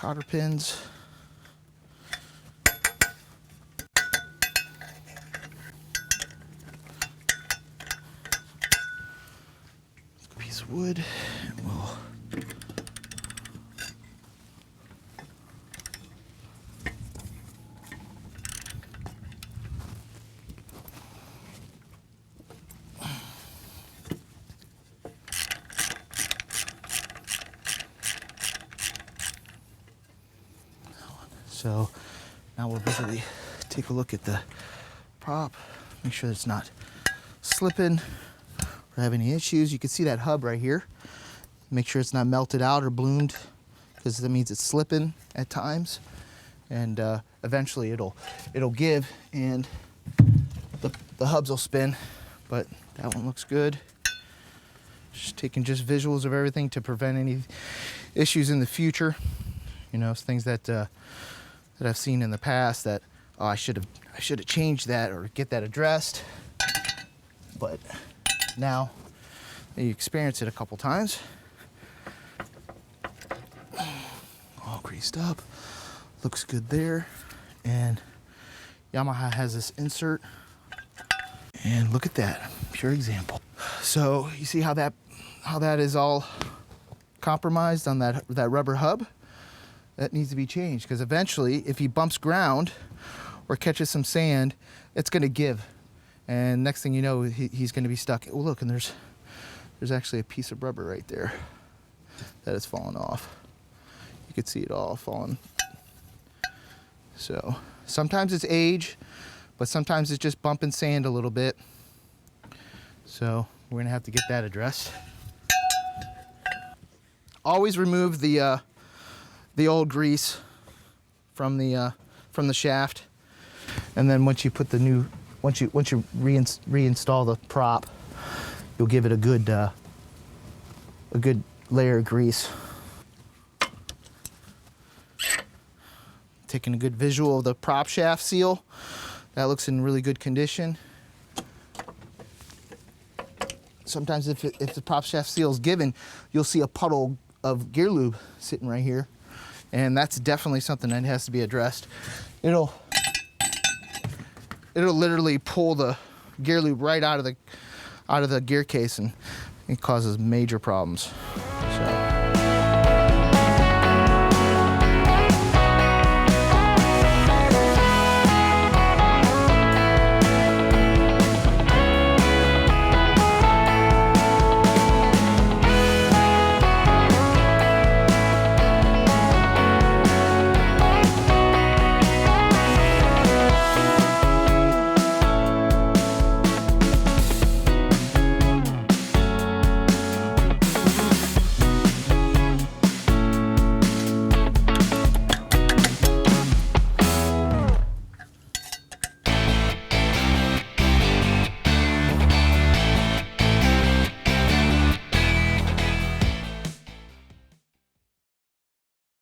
cotter pins. Piece of wood, and we'll so now we'll basically take a look at the prop, make sure it's not slipping or have any issues. You can see that hub right here. Make sure it's not melted out or bloomed, because that means it's slipping at times. And eventually it'll give and the hubs will spin, but that one looks good. Just taking visuals of everything to prevent any issues in the future. You know, things that I've seen in the past that, oh, I should have changed that or get that addressed. But now you experience it a couple times. All greased up, looks good there. And Yamaha has this insert, and look at that, pure example. So you see how that is all compromised on that rubber hub? That needs to be changed, because eventually if he bumps ground or catches some sand, it's going to give, and next thing you know, he's going to be stuck. Oh, look, and there's actually a piece of rubber right there that has fallen off. You could see it all falling. So sometimes it's age, but sometimes it's just bumping sand a little bit. So we're going to have to get that addressed. Always remove the old grease from the shaft, and then once you put the new, once you reinstall the prop, you'll give it a good layer of grease. Taking a good visual of the prop shaft seal. That looks in really good condition. Sometimes if the prop shaft seal is given, you'll see a puddle of gear lube sitting right here. And that's definitely something that has to be addressed. It'll literally pull the gear lube right out of the gear case, and it causes major problems.